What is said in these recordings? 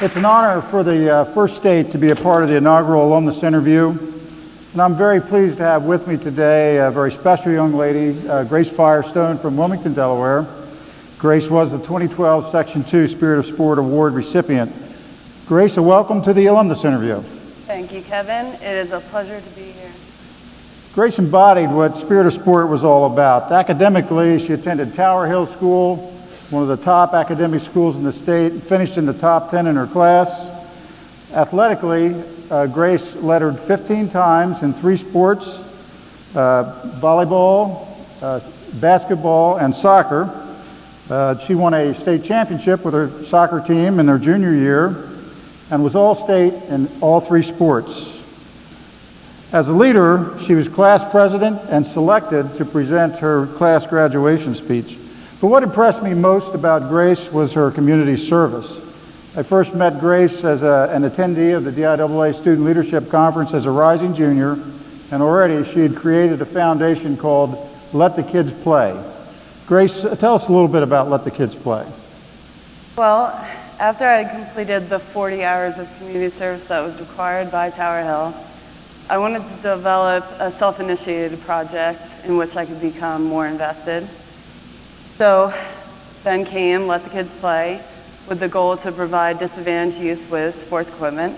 It's an honor for the First State to be a part of the inaugural alumnus interview. And I'm very pleased to have with me today a very special young lady, Grace Firestone from Wilmington, Delaware. Grace was the 2012 Section 2 Spirit of Sport Award recipient. Grace, welcome to the alumnus interview. Thank you, Kevin. It is a pleasure to be here. Grace embodied what Spirit of Sport was all about. Academically, she attended Tower Hill School, one of the top academic schools in the state, and finished in the top 10 in her class. Athletically, Grace lettered 15 times in 3 sports, volleyball, basketball, and soccer. She won a state championship with her soccer team in her junior year and was all-state in all 3 sports. As a leader, she was class president and selected to present her class graduation speech. But what impressed me most about Grace was her community service. I first met Grace as an attendee of the DIAA Student Leadership Conference as a rising junior, and already she had created a foundation called Let the Kids Play. Grace, tell us a little bit about Let the Kids Play. Well, after I had completed the 40 hours of community service that was required by Tower Hill, I wanted to develop a self-initiated project in which I could become more invested. So then came Let the Kids Play, with the goal to provide disadvantaged youth with sports equipment.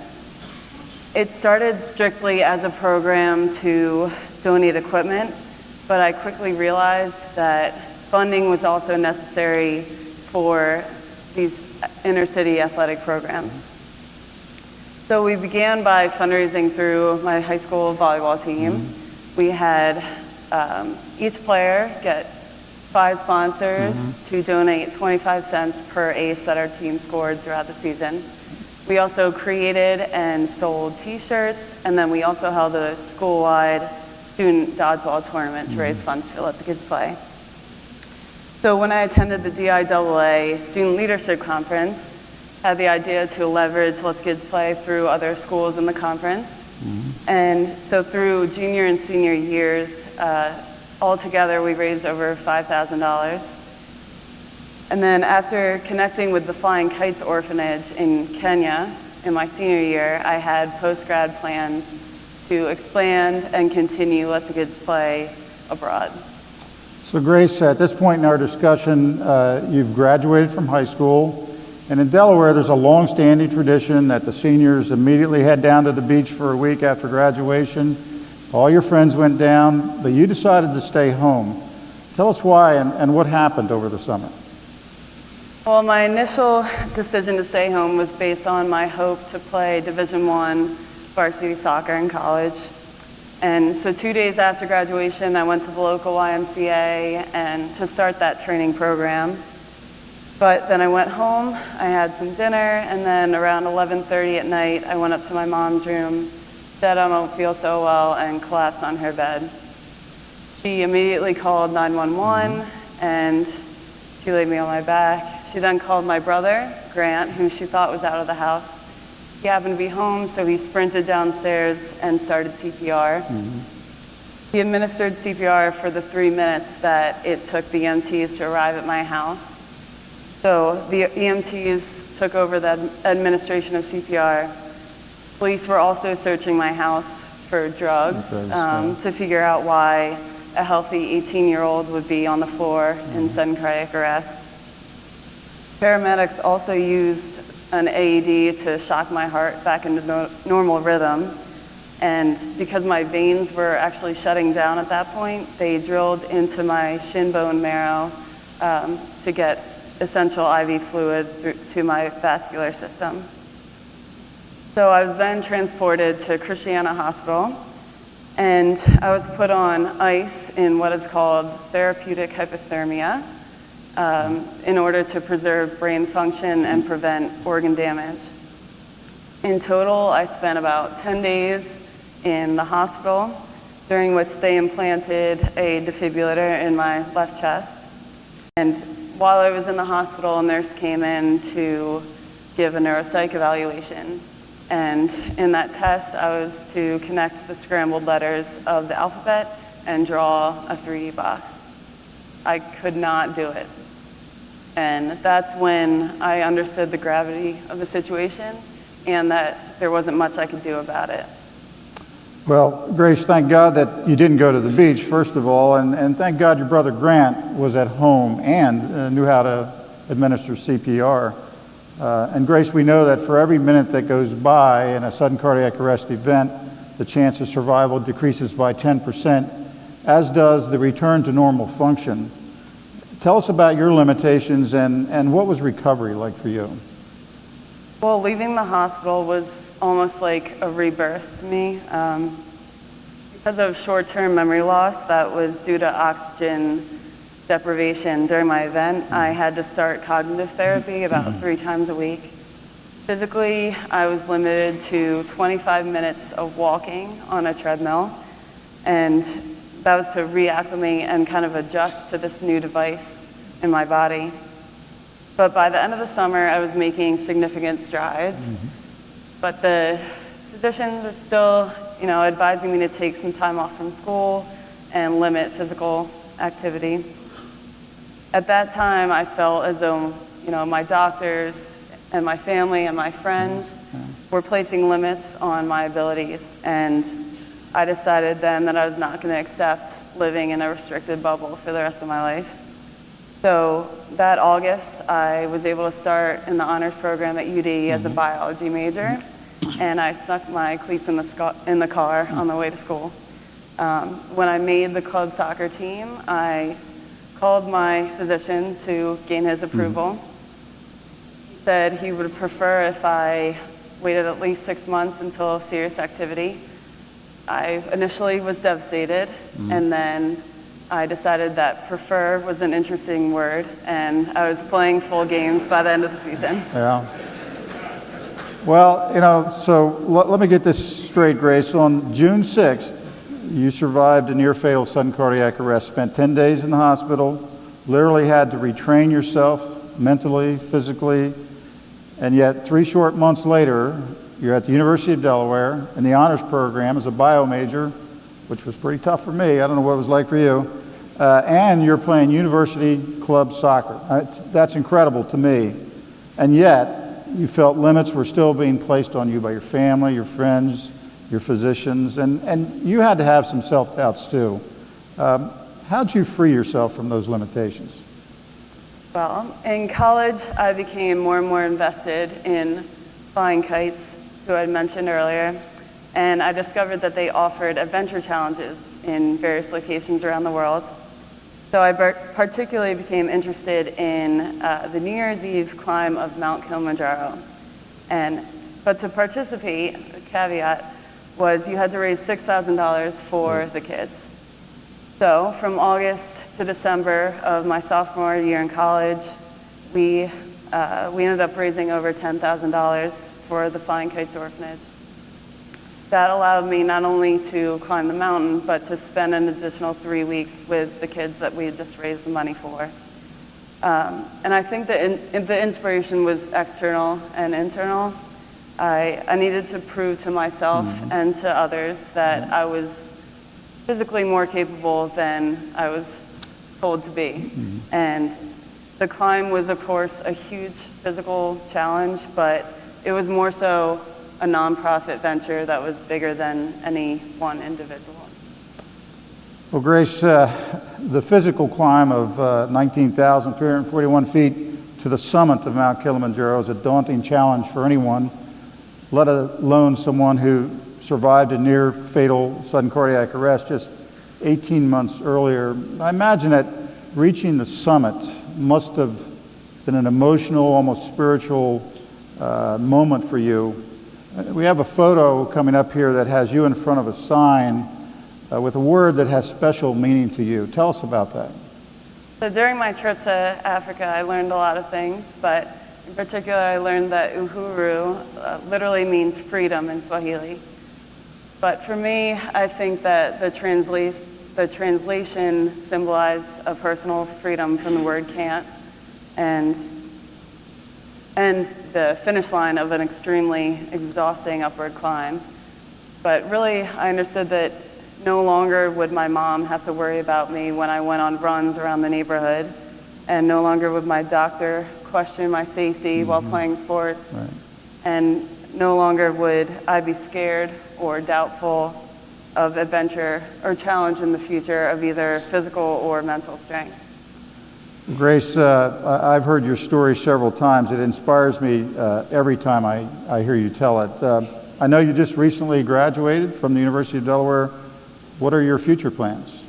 It started strictly as a program to donate equipment, but I quickly realized that funding was also necessary for these inner-city athletic programs. So we began by fundraising through my high school volleyball team. We had each player get 5 sponsors to donate 25 cents per ace that our team scored throughout the season. We also created and sold t-shirts, and then we also held a school-wide student dodgeball tournament to raise funds to Let the Kids Play. So when I attended the DIAA Student Leadership Conference, I had the idea to leverage Let the Kids Play through other schools in the conference. And so through junior and senior years, altogether we raised over $5,000. And then after connecting with the Flying Kites Orphanage in Kenya in my senior year, I had post-grad plans to expand and continue Let the Kids Play abroad. So Grace, at this point in our discussion, you've graduated from high school, and in Delaware there's a long-standing tradition that the seniors immediately head down to the beach for a week after graduation. All your friends went down, but you decided to stay home. Tell us why and what happened over the summer. Well, my initial decision to stay home was based on my hope to play Division I varsity soccer in college. And so 2 days after graduation, I went to the local YMCA and to start that training program. But then I went home, I had some dinner, and then around 11:30 at night, I went up to my mom's room, said I don't feel so well, and collapsed on her bed. She immediately called 911, and she laid me on my back. She then called my brother, Grant, who she thought was out of the house. He happened to be home, so he sprinted downstairs and started CPR. He administered CPR for the 3 minutes that it took the EMTs to arrive at my house. So the EMTs took over the administration of CPR. Police were also searching my house for drugs to figure out why a healthy 18-year-old would be on the floor in sudden cardiac arrest. Paramedics also used an AED to shock my heart back into normal rhythm. And because my veins were actually shutting down at that point, they drilled into my shin bone marrow to get essential IV fluid to my vascular system. So I was then transported to Christiana Hospital, and I was put on ice in what is called therapeutic hypothermia in order to preserve brain function and prevent organ damage. In total, I spent about 10 days in the hospital, during which they implanted a defibrillator in my left chest. And while I was in the hospital, a nurse came in to give a neuropsych evaluation. And in that test, I was to connect the scrambled letters of the alphabet and draw a 3D box. I could not do it. And that's when I understood the gravity of the situation and that there wasn't much I could do about it. Well, Grace, thank God that you didn't go to the beach, first of all, and thank God your brother Grant was at home and knew how to administer CPR. And Grace, we know that for every minute that goes by in a sudden cardiac arrest event, the chance of survival decreases by 10%, as does the return to normal function. Tell us about your limitations and what was recovery like for you? Well, leaving the hospital was almost like a rebirth to me. Because of short-term memory loss that was due to oxygen deprivation during my event, I had to start cognitive therapy about 3 times a week. Physically, I was limited to 25 minutes of walking on a treadmill, and that was to reacclimate and kind of adjust to this new device in my body. But by the end of the summer, I was making significant strides. But the physicians were still, advising me to take some time off from school and limit physical activity. At that time, I felt as though, my doctors and my family and my friends were placing limits on my abilities. And I decided then that I was not going to accept living in a restricted bubble for the rest of my life. So that August, I was able to start in the honors program at UD as a biology major, and I snuck my cleats in the car on the way to school. When I made the club soccer team, I called my physician to gain his approval. He said he would prefer if I waited at least 6 months until serious activity. I initially was devastated, and then I decided that prefer was an interesting word, and I was playing full games by the end of the season. Yeah. Well, so let me get this straight, Grace. On June 6th, you survived a near-fatal sudden cardiac arrest, spent 10 days in the hospital, literally had to retrain yourself mentally, physically, and yet 3 short months later, you're at the University of Delaware in the honors program as a bio major, which was pretty tough for me. I don't know what it was like for you. And you're playing university club soccer. That's incredible to me. And yet, you felt limits were still being placed on you by your family, your friends, your physicians, and you had to have some self-doubts too. How'd you free yourself from those limitations? Well, in college, I became more and more invested in flying kites, who I mentioned earlier. And I discovered that they offered adventure challenges in various locations around the world. So I particularly became interested in the New Year's Eve climb of Mount Kilimanjaro. But to participate, the caveat was you had to raise $6,000 for the kids. So from August to December of my sophomore year in college, we ended up raising over $10,000 for the Flying Kites Orphanage. That allowed me not only to climb the mountain, but to spend an additional 3 weeks with the kids that we had just raised the money for. And I think that the inspiration was external and internal. I needed to prove to myself and to others that I was physically more capable than I was told to be. And the climb was, of course, a huge physical challenge, but it was more so a nonprofit venture that was bigger than any one individual. Well, Grace, the physical climb of 19,341 feet to the summit of Mount Kilimanjaro is a daunting challenge for anyone, let alone someone who survived a near-fatal sudden cardiac arrest just 18 months earlier. I imagine that reaching the summit must have been an emotional, almost spiritual moment for you. We have a photo coming up here that has you in front of a sign with a word that has special meaning to you. Tell us about that. So during my trip to Africa, I learned a lot of things, but in particular, I learned that uhuru literally means freedom in Swahili. But for me, I think that the translation symbolized a personal freedom from the word can't, and the finish line of an extremely exhausting upward climb. But really, I understood that no longer would my mom have to worry about me when I went on runs around the neighborhood. and no longer would my doctor question my safety while playing sports. Right. And no longer would I be scared or doubtful of adventure or challenge in the future of either physical or mental strength. Grace, I've heard your story several times. It inspires me every time I hear you tell it. I know you just recently graduated from the University of Delaware. What are your future plans?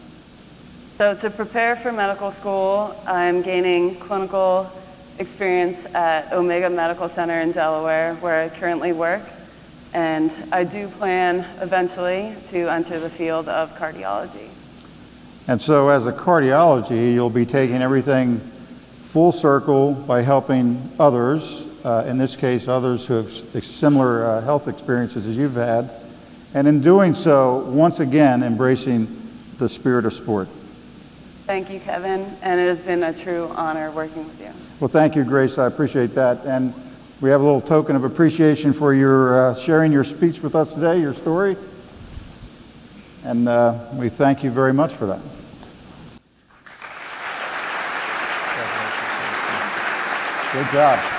So to prepare for medical school, I'm gaining clinical experience at Omega Medical Center in Delaware, where I currently work. And I do plan eventually to enter the field of cardiology. And so as a cardiology, you'll be taking everything full circle by helping others, in this case, others who have similar health experiences as you've had, and in doing so, once again, embracing the spirit of sport. Thank you, Kevin, and it has been a true honor working with you. Well, thank you, Grace. I appreciate that. And we have a little token of appreciation for your sharing your speech with us today, your story. And we thank you very much for that. Good job.